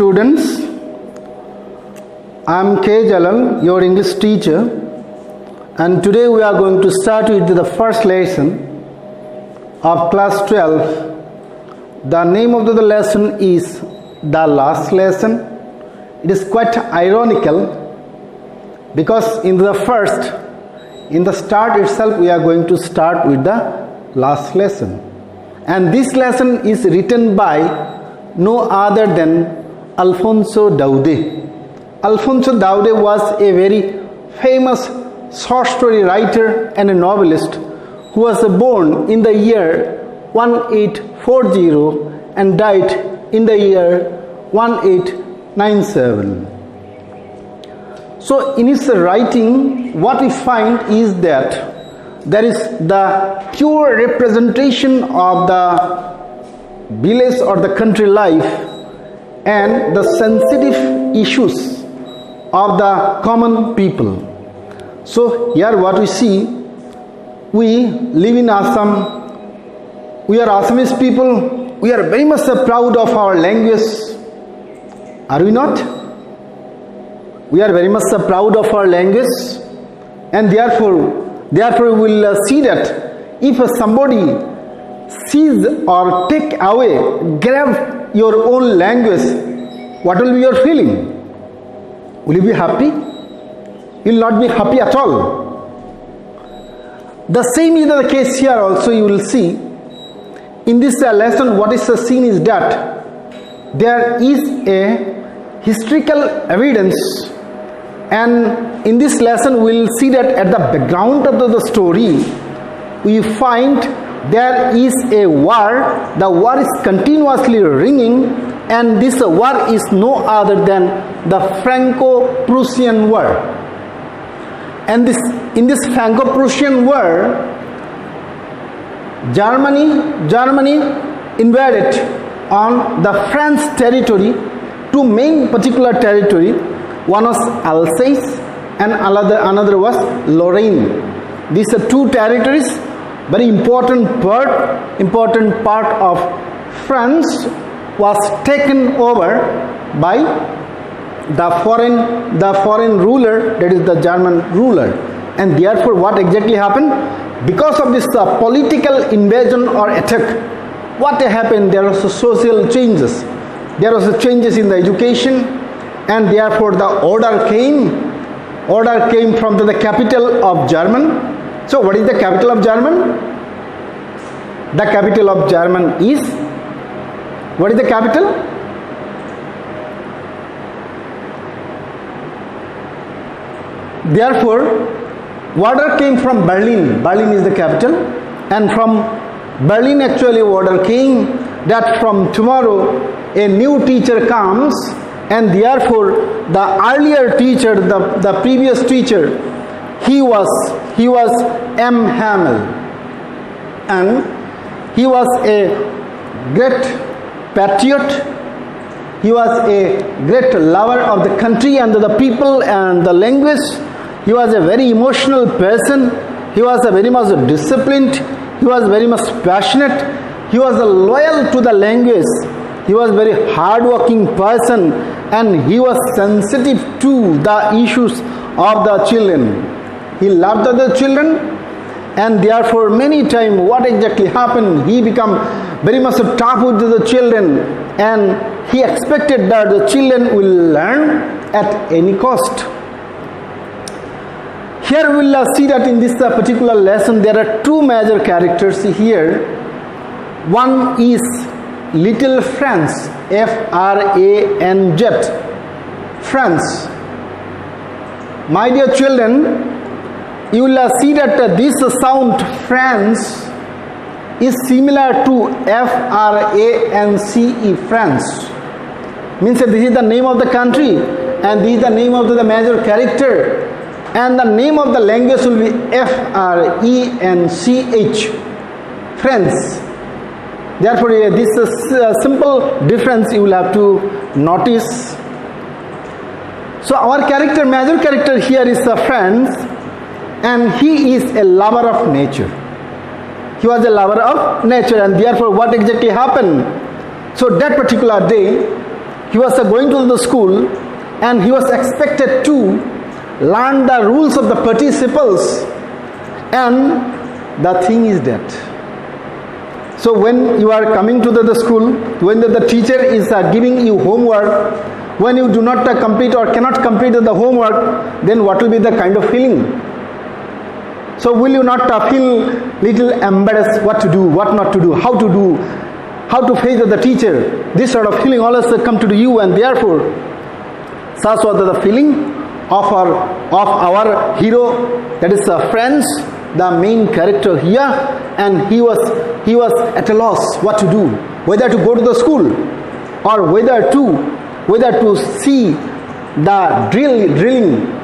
students. I am K. Zalal, your English teacher, and today we are going to start with the first lesson of class 12. The name of the lesson is the last lesson. It is quite ironical because in the start itself we are going to start with the last lesson, and this lesson is written by no other than Alfonso Daude. Alfonso Daude was a very famous short story writer and a novelist who was born in the year 1840 and died in the year 1897. So in his writing, what we find is that there is the pure representation of the village or the country life and the sensitive issues of the common people. So here what we see, we live in Assam, we are Assamese people, we are very much proud of our language, are we not? We are very much proud of our language, and therefore we will see that if somebody seize or take away, grab your own language, what will be your feeling? Will you be happy? You will not be happy at all. The same is the case here also. You will see in this lesson what is seen is that there is a historical evidence, and in this lesson we will see that at the background of the story we find there is a war. The war is continuously ringing, and this war is no other than the Franco-Prussian War. And in this Franco-Prussian War, Germany invaded on the French territory, two main particular territory. One was Alsace and another was Lorraine. These are two territories, very important part of France was taken over by the foreign ruler, that is the German ruler. And therefore what exactly happened? Because of this political invasion or attack, what happened? There was social changes. There was changes in the education, and therefore the order came from the capital of German. So what is the capital of German? The capital of German is, what is the capital? Therefore, order came from Berlin. Berlin is the capital, and from Berlin actually order came that from tomorrow a new teacher comes, and therefore the earlier teacher, the previous teacher, he was M. Hamel, and he was a great patriot. He was a great lover of the country and the people and the language. He was a very emotional person. He was a very much disciplined. He was very much passionate. He was loyal to the language. He was a very hard-working person, and he was sensitive to the issues of the children. He loved the children, and therefore many times what exactly happened? He became very much tough with the children, and he expected that the children will learn at any cost. Here we will see that in this particular lesson there are two major characters here. One is Little Franz, F-R-A-N-Z, Franz. My dear children, you will see that this sound Franz is similar to F-R-A-N-C-E, France. Means that this is the name of the country, and this is the name of the major character, and the name of the language will be F-R-E-N-C-H, France. Therefore this is a simple difference you will have to notice. So our major character here is Franz, and he is a lover of nature. He was a lover of nature, and therefore what exactly happened? So that particular day he was going to the school and he was expected to learn the rules of the participles, and the thing is that, so when you are coming to the school, when the teacher is giving you homework, when you do not complete or cannot complete the homework, then what will be the kind of feeling? So will you not feel little embarrassed what to do, what not to do, how to face the teacher? This sort of feeling always come to you, and therefore such was the feeling of our hero, that is Franz, the main character here, and he was at a loss what to do, whether to go to the school or whether to see the drilling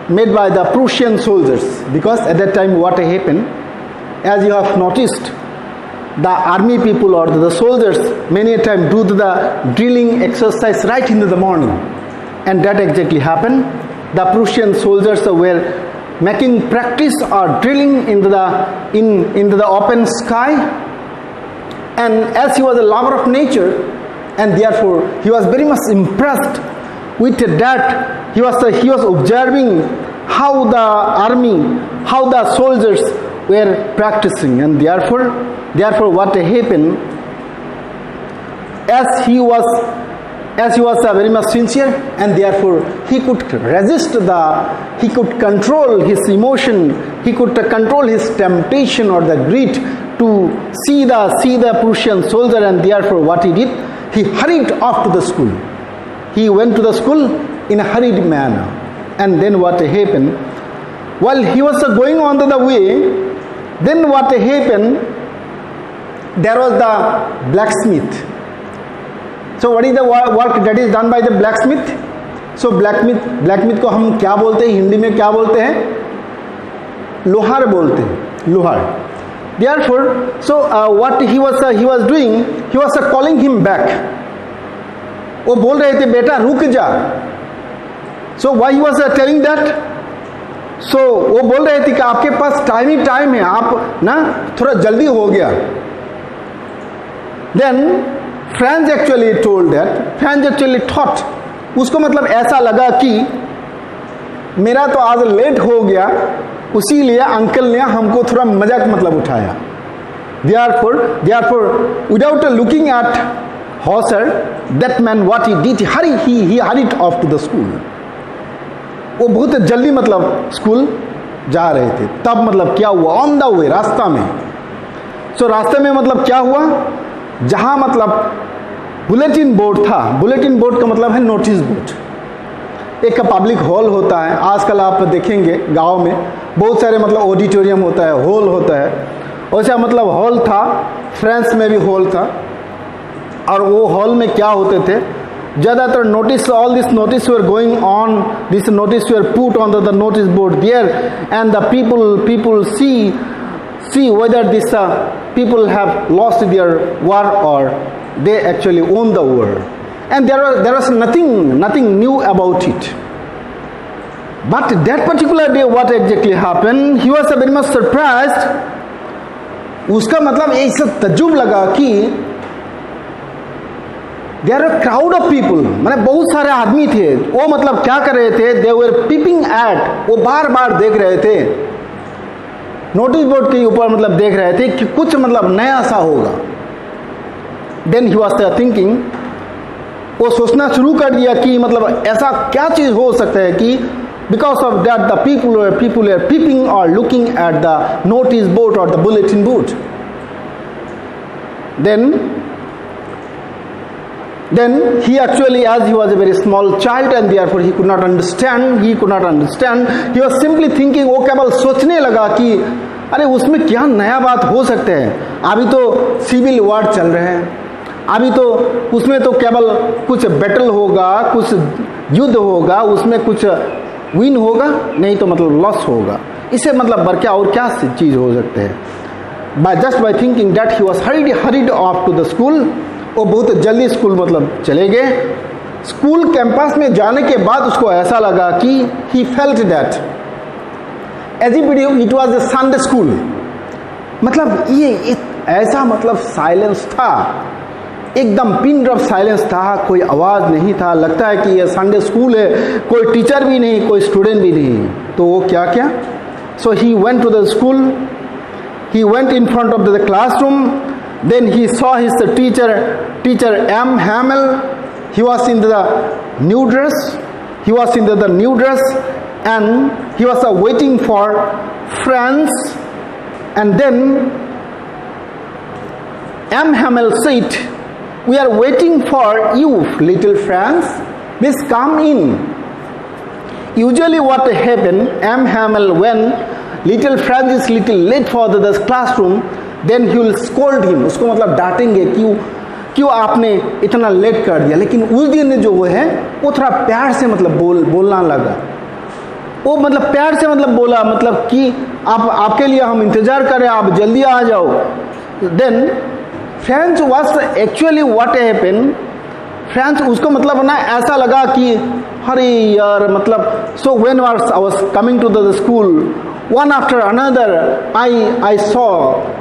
made by the Prussian soldiers, because at that time what happened, as you have noticed, the army people or the soldiers many a time do the drilling exercise right in the morning, and that exactly happened. The Prussian soldiers were making practice or drilling into the open sky, and as he was a lover of nature, and therefore he was very much impressed with that. He was observing how the army, how the soldiers were practicing, and therefore what happened, as he was very much sincere, and therefore he could control his emotion, he could control his temptation or the greed to see the Prussian soldier, and therefore what he did, he hurried off to the school. He went to the school in a hurried manner, and then what happened, while he was going on the way, then what happened, there was the blacksmith. So what is the work that is done by the blacksmith? So blacksmith को हम क्या बोलते हैं, हिंदी में क्या बोलते हैं? लोहार बोलते हैं, लोहार. Therefore, so what he was doing, he was calling him back. वो बोल रहे थे बेटा रुक जा. So why he was telling that? So वो बोल रहे थे कि आपके पास टाइम ही टाइम है, आप ना थोड़ा जल्दी हो गया. Then Franz actually told that, Franz actually thought, उसको मतलब ऐसा लगा कि मेरा तो आज लेट हो गया, उसीलिए अंकल ने हमको थोड़ा मजाक मतलब उठाया. Therefore, without looking at Hauser, that man what he did, he hurried off to the school. वो बहुत जल्दी मतलब स्कूल जा रहे थे. तब मतलब क्या हुआ, ऑन द वे, रास्ता में. सो रास्ते में मतलब क्या हुआ, जहां मतलब बुलेटिन बोर्ड था, बुलेटिन बोर्ड का मतलब है नोटिस बोर्ड. एक पब्लिक हॉल होता है, आजकल आप देखेंगे गांव में बहुत सारे मतलब ऑडिटोरियम होता है, हॉल होता है, वैसा मतलब हॉल था, फ्रांस में भी हॉल था. और वो हॉल में क्या होते थे, ज़्यादातर notice, all this notice were going on, this notice were put on the notice board there, and the people see whether these people have lost their war or they actually own the war, and there was nothing new about it. But that particular day what exactly happened, he was very much surprised. उसका मतलब ऐसा तज्जुब लगा कि there are crowd of people, माने बहुत सारे आदमी थे. वो मतलब क्या कर रहे थे, they were peeping at, वो बार बार देख रहे थे, नोटिस बोर्ड के ऊपर मतलब देख रहे थे कि कुछ मतलब नया सा होगा. देन ही वाज थिंकिंग, वो सोचना शुरू कर दिया कि मतलब ऐसा क्या चीज हो सकता है कि because of that the people are peeping और looking at the notice board और the bulletin board. Then he actually, as he was a very small child and therefore he could not understand, he was simply thinking, वो केवल सोचने लगा कि अरे उसमें क्या नया बात हो सकते हैं, अभी तो सिविल वॉर चल रहे हैं, अभी तो उसमें तो केवल कुछ बैटल होगा, कुछ युद्ध होगा, उसमें कुछ विन होगा, नहीं तो मतलब लॉस होगा, इससे मतलब बढ़ क्या और क्या चीज़ हो सकते हैं. Just by thinking that he was hurried off to the school. वो बहुत जल्दी स्कूल मतलब चले गए. स्कूल कैंपस में जाने के बाद उसको ऐसा लगा कि he felt that as if it was a Sunday school. मतलब ये ऐसा मतलब साइलेंस था, एकदम पिन ड्रॉप साइलेंस था, कोई आवाज़ नहीं था, लगता है कि ये संडे स्कूल है, कोई टीचर भी नहीं, कोई स्टूडेंट भी नहीं। तो वो क्या क्या, so he went to the school, he went in front of the classroom, then he saw his teacher M. Hamel. He was in the new dress, and he was waiting for friends. And then M. Hamel said, "We are waiting for you, little Franz. Please come in." Usually what happened, M. Hamel, when little Franz is little late for the classroom, then he will scold him. उसको मतलब डांटेंगे, क्यों आपने इतना late कर दिया। लेकिन उस दिन जो वो है वो थोड़ा प्यार से मतलब बोलना लगा, वो मतलब प्यार से मतलब बोला, मतलब कि आपके लिए हम इंतजार कर रहे हैं, आप जल्दी आ जाओ। Then friends was actually what happened, friends उसको मतलब ना ऐसा लगा कि अरे यार, मतलब so when I was coming to the school, one after another, I saw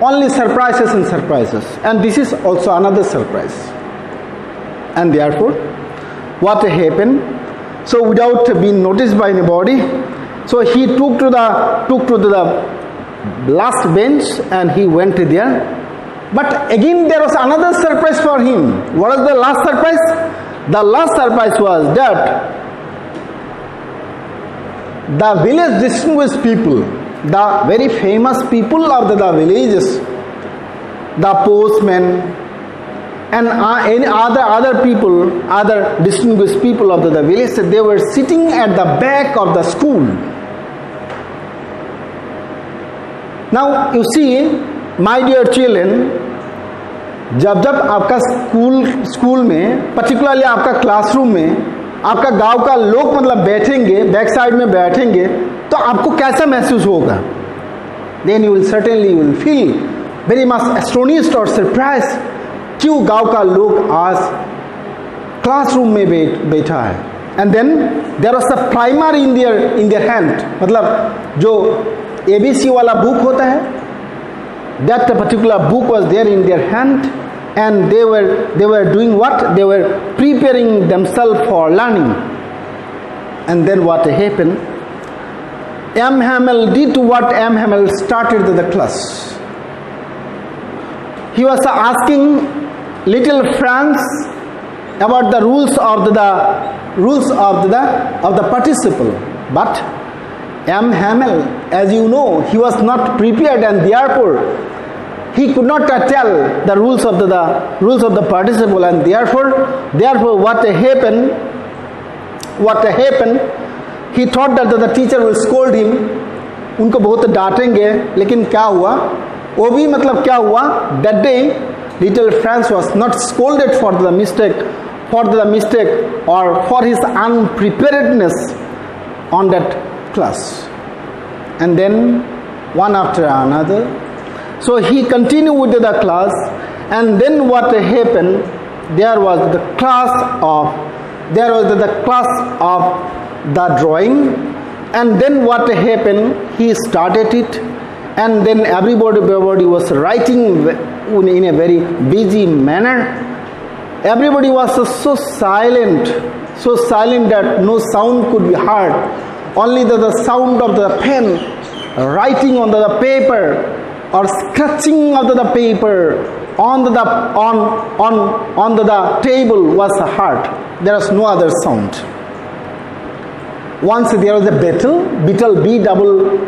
only surprises and surprises, and this is also another surprise. And therefore, what happened? So without being noticed by anybody, so he took to the last bench and he went there. But again there was another surprise for him. What was the last surprise? The last surprise was that the village distinguished people, the very famous people of the villages, the postmen and any other people, other distinguished people of the village, they were sitting at the back of the school. Now you see, my dear children, जब आपका school में, particularly आपका classroom में आपका गांव का लोग मतलब बैठेंगे, बैक साइड में बैठेंगे, तो आपको कैसा महसूस होगा? Then you will feel very much astonished और सरप्राइज, क्यों गांव का लोग आज क्लासरूम में बैठा है। And then there was a primer in their hand, मतलब जो ABC वाला बुक होता है, that particular book was there in their hand, and they were doing what? They were preparing themselves for learning. And then what happened? M. Hamel did what M. Hamel started the class. He was asking little Franz about the rules of the participle. But M. Hamel, as you know, he was not prepared, and therefore he could not tell the rules of the participle, and therefore what happened, he thought that the teacher will scold him, उनको बहुत डांटेंगे। लेकिन क्या हुआ, वो भी मतलब क्या हुआ, that day little Franz was not scolded for the mistake or for his unpreparedness on that class. And then one after another, so he continued with the class, and then what happened, there was the class of the drawing, and then what happened, he started it, and then everybody was writing in a very busy manner. Everybody was so silent that no sound could be heard, only the sound of the pen writing on the paper or scratching of the paper on the table was heard. There was no other sound. Once there was a Beetle,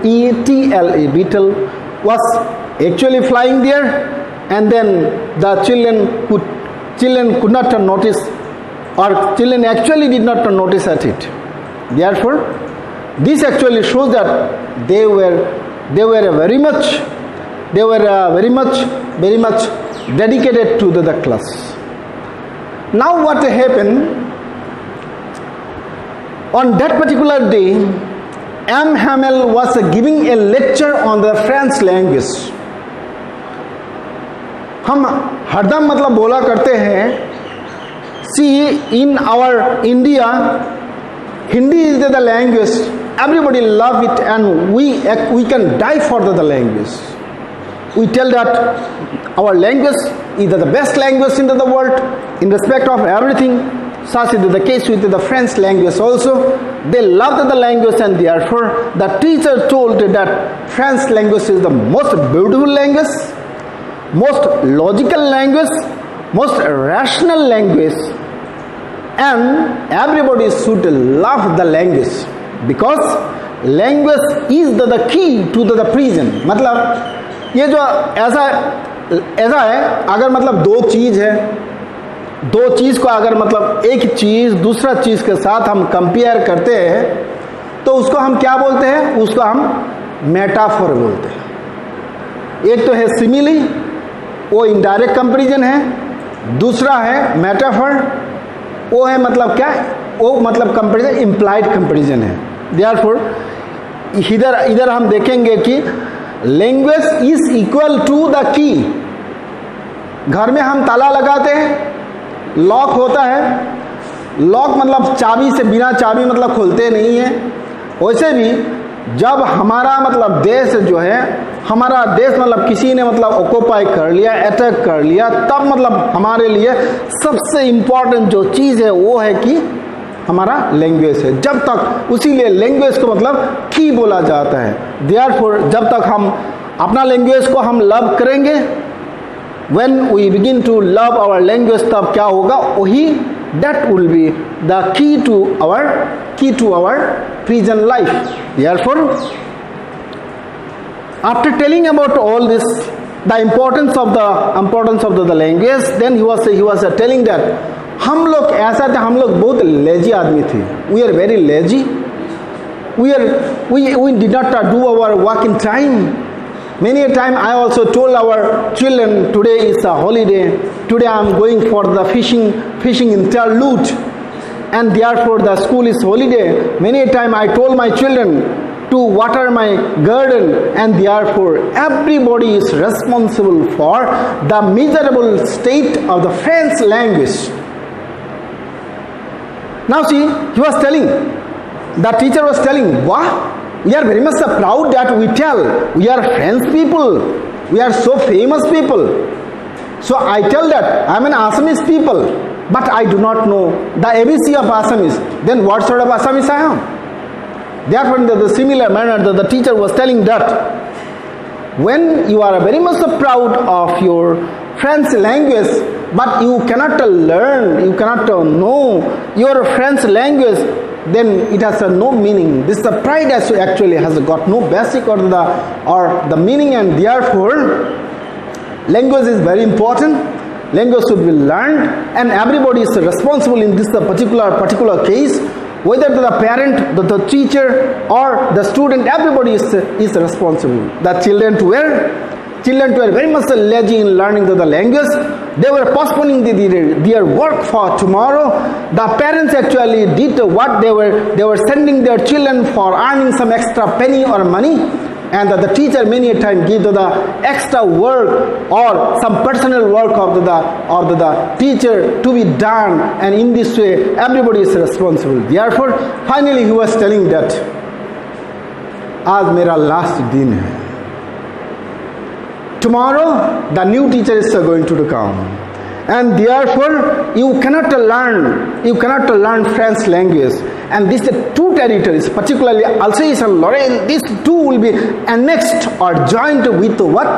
B-E-E-T-L-E, Beetle was actually flying there, and then the children could not notice, or children actually did not notice at it. Therefore, this actually shows that they were very much dedicated to the class. Now what happened, on that particular day, M. Hamel was giving a lecture on the French language. हम हरदम मतलब बोला करते हैं, see, in our India, Hindi is the language, everybody love it, and we can die for the language. we tell that our language is the best language in the world in respect of everything. Such is the case with the French language also. They loved the language, and therefore the teacher told that French language is the most beautiful language, most logical language, most rational language, and everybody should love the language because language is the key to the prison. मतलब ये जो ऐसा है, अगर मतलब दो चीज़ है, दो चीज़ को अगर मतलब एक चीज़ दूसरा चीज़ के साथ हम कंपेयर करते हैं तो उसको हम क्या बोलते हैं? उसको हम मेटाफोर बोलते हैं। एक तो है सिमिली, वो इनडायरेक्ट कंपैरिजन है, दूसरा है मेटाफोर, वो है मतलब क्या? वो मतलब कंपैरिजन इम्प्लाइड कंपैरिजन है। देयरफॉर इधर हम देखेंगे कि language is equal to the key. घर में हम ताला लगाते हैं, लॉक होता है, लॉक मतलब चाबी से, बिना चाबी मतलब खोलते नहीं है। वैसे भी जब हमारा मतलब देश जो है, हमारा देश मतलब किसी ने मतलब ऑक्युपाई कर लिया, अटैक कर लिया, तब मतलब हमारे लिए सबसे इम्पोर्टेंट जो चीज़ है वो है कि हमारा लैंग्वेज है। जब तक, उसीलिए लैंग्वेज को मतलब की बोला जाता है। देयरफॉर जब तक हम अपना लैंग्वेज को हम लव करेंगे, when we begin to love our language, तब क्या होगा? वही that will be the key to our prison life. Therefore, after telling about all this, the importance of the language, then he was telling that हम लोग ऐसा थे, हम लोग बहुत लेजी आदमी थे. We are very lazy. We did not do our work in time. Many a time I also told our children, today is a holiday, today I am going for the fishing in Talut, and therefore the school is holiday. Many a time I told my children to water my garden, and therefore everybody is responsible for the miserable state of the French language. Now see, he was telling, the teacher was telling, wow, we are very much proud that we tell we are French people, we are so famous people. So I tell that I am an Assamese people, but I do not know the ABC of Assamese. Then what sort of Assamese I am? Therefore, in the similar manner, the teacher was telling that when you are very much proud of your French language, but you cannot learn, you cannot know your French language, then it has no meaning. This pride actually has got no basic or the meaning, and therefore language is very important. Language should be learned, and everybody is responsible in this particular case. Whether the parent, the teacher, or the student, everybody is responsible. The children were very much lazy in learning the language. They were postponing their work for tomorrow. The parents actually did what they were sending their children for earning some extra penny or money, and the teacher many a time give the extra work or some personal work of the teacher to be done, and in this way everybody is responsible. Therefore, finally he was telling that आज मेरा last दिन है. Tomorrow the new teacher is going to come, and therefore you cannot learn French language. And these two territories, particularly Alsace and Lorraine, these two will be annexed or joined with what?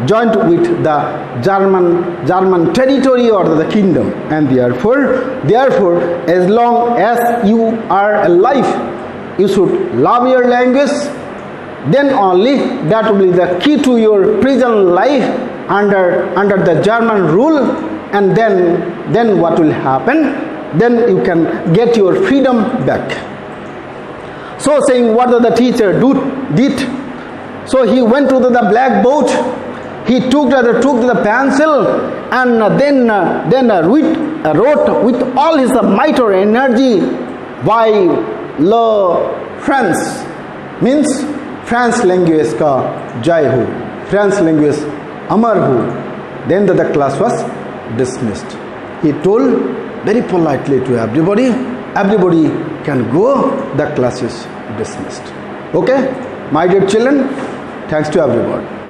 Joined with the German territory or the kingdom. And therefore, as long as you are alive, you should love your language. Then only that will be the key to your prison life under the German rule, and then what will happen? Then you can get your freedom back. So saying, what the teacher did? So he went to the blackboard. He took the pencil, and then wrote with all his might or energy, "Vive le France," means French language ka jai ho, French language amar ho. Then the class was dismissed. He told very politely to everybody can go, the class is dismissed. Okay, my dear children, thanks to everyone.